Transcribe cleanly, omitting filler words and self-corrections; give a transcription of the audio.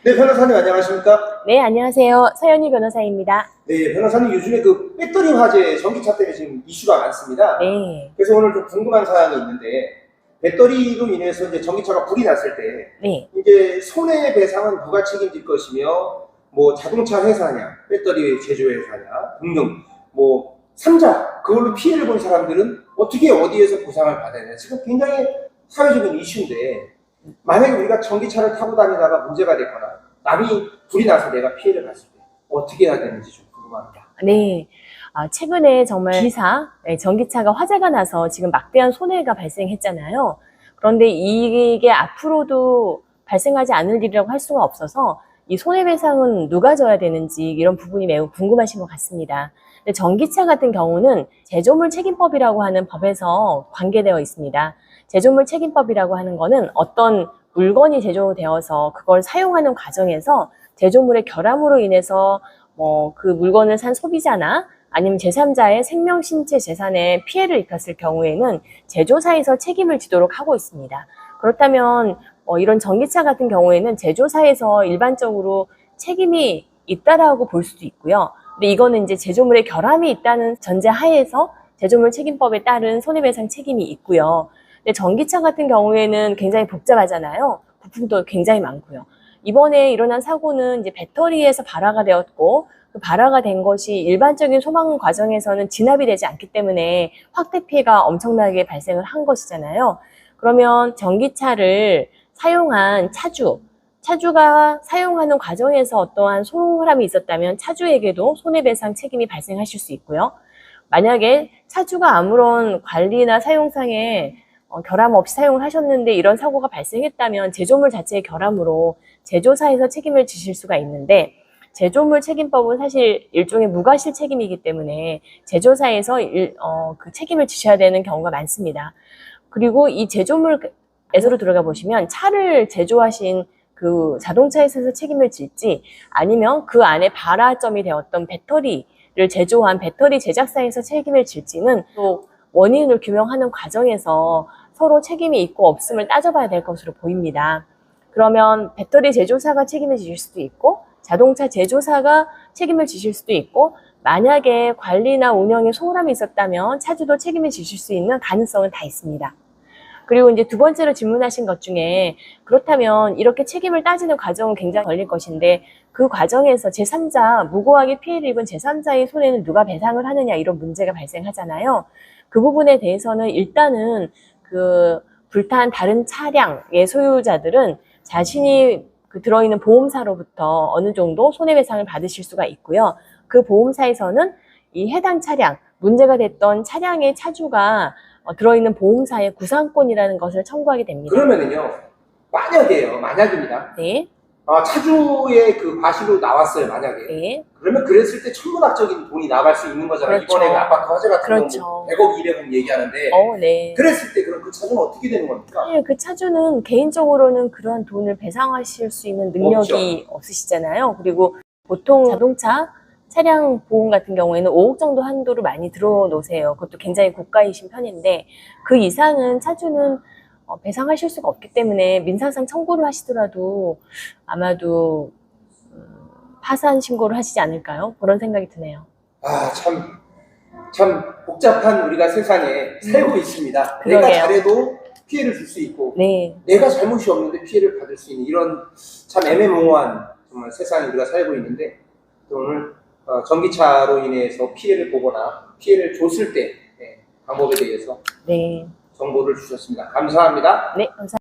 네, 변호사님 안녕하십니까? 네, 안녕하세요. 서연희 변호사입니다. 네, 변호사님 요즘에 그 배터리 화재 전기차 때문에 지금 이슈가 많습니다. 네. 그래서 오늘 좀 궁금한 사항이 있는데 배터리로 인해서 이제 전기차가 불이 났을 때 네. 이제 손해배상은 누가 책임질 것이며 뭐 자동차 회사냐, 배터리 제조 회사냐 등등 뭐 3자 그걸로 피해를 본 사람들은 어떻게 어디에서 보상을 받아야 되냐 지금 굉장히 사회적인 이슈인데 만약에 우리가 전기차를 타고 다니다가 문제가 됐거나 남이 불이 나서 내가 피해를 봤을 때 어떻게 해야 되는지 좀 궁금합니다. 네. 최근에 정말 전기차가 화재가 나서 지금 막대한 손해가 발생했잖아요. 그런데 이게 앞으로도 발생하지 않을 일이라고 할 수가 없어서 이 손해배상은 누가 져야 되는지 이런 부분이 매우 궁금하신 것 같습니다. 근데 전기차 같은 경우는 제조물 책임법이라고 하는 법에서 관계되어 있습니다. 제조물 책임법이라고 하는 거는 어떤 물건이 제조되어서 그걸 사용하는 과정에서 제조물의 결함으로 인해서 그 물건을 산 소비자나 아니면 제3자의 생명, 신체, 재산에 피해를 입혔을 경우에는 제조사에서 책임을 지도록 하고 있습니다. 그렇다면 이런 전기차 같은 경우에는 제조사에서 일반적으로 책임이 있다라고 볼 수도 있고요. 근데 이거는 이제 제조물의 결함이 있다는 전제 하에서 제조물 책임법에 따른 손해배상 책임이 있고요. 근데 전기차 같은 경우에는 굉장히 복잡하잖아요. 부품도 굉장히 많고요. 이번에 일어난 사고는 이제 배터리에서 발화가 되었고 그 발화가 된 것이 일반적인 소방 과정에서는 진압이 되지 않기 때문에 확대 피해가 엄청나게 발생을 한 것이잖아요. 그러면 전기차를 사용한 차주가 사용하는 과정에서 어떠한 소홀함이 있었다면 차주에게도 손해배상 책임이 발생하실 수 있고요. 만약에 차주가 아무런 관리나 사용상에 결함 없이 사용을 하셨는데 이런 사고가 발생했다면 제조물 자체의 결함으로 제조사에서 책임을 지실 수가 있는데 제조물 책임법은 사실 일종의 무과실 책임이기 때문에 제조사에서 그 책임을 지셔야 되는 경우가 많습니다. 그리고 이 제조물에서로 들어가 보시면 차를 제조하신 그 자동차 회사에서 책임을 질지 아니면 그 안에 발화점이 되었던 배터리를 제조한 배터리 제작사에서 책임을 질지는 또 원인을 규명하는 과정에서 서로 책임이 있고 없음을 따져봐야 될 것으로 보입니다. 그러면 배터리 제조사가 책임을 지실 수도 있고 자동차 제조사가 책임을 지실 수도 있고 만약에 관리나 운영에 소홀함이 있었다면 차주도 책임을 지실 수 있는 가능성은 다 있습니다. 그리고 이제 두 번째로 질문하신 것 중에 그렇다면 이렇게 책임을 따지는 과정은 굉장히 걸릴 것인데 그 과정에서 제3자, 무고하게 피해를 입은 제3자의 손해는 누가 배상을 하느냐 이런 문제가 발생하잖아요. 그 부분에 대해서는 일단은 그 불탄 다른 차량의 소유자들은 자신이 들어있는 보험사로부터 어느 정도 손해배상을 받으실 수가 있고요. 그 보험사에서는 이 해당 차량, 문제가 됐던 차량의 차주가 들어있는 보험사의 구상권이라는 것을 청구하게 됩니다. 그러면은요, 만약입니다. 네. 차주의 그 과실로 나왔어요, 만약에. 네. 그러면 그랬을 때 천문학적인 돈이 나갈 수 있는 거잖아요. 그렇죠. 이번에 그 아파트 화재 같은 그렇죠. 경우 100억, 200억 얘기하는데 네. 그랬을 때 그럼 그 차주는 어떻게 되는 겁니까? 네, 그 차주는 개인적으로는 그러한 돈을 배상하실 수 있는 능력이 없으시잖아요. 그리고 보통 자동차 차량 보험 같은 경우에는 5억 정도 한도를 많이 들어놓으세요. 그것도 굉장히 고가이신 편인데 그 이상은 차주는 배상하실 수가 없기 때문에 민사상 청구를 하시더라도 아마도 파산 신고를 하시지 않을까요? 그런 생각이 드네요. 참 복잡한 우리가 세상에 살고 있습니다. 그러게요. 내가 잘해도 피해를 줄 수 있고 네. 내가 잘못이 없는데 피해를 받을 수 있는 이런 참 애매모호한 정말 세상에 우리가 살고 있는데 오늘 전기차로 인해서 피해를 보거나 피해를 줬을 때 방법에 대해서 정보를 주셨습니다. 감사합니다. 네, 감사합니다.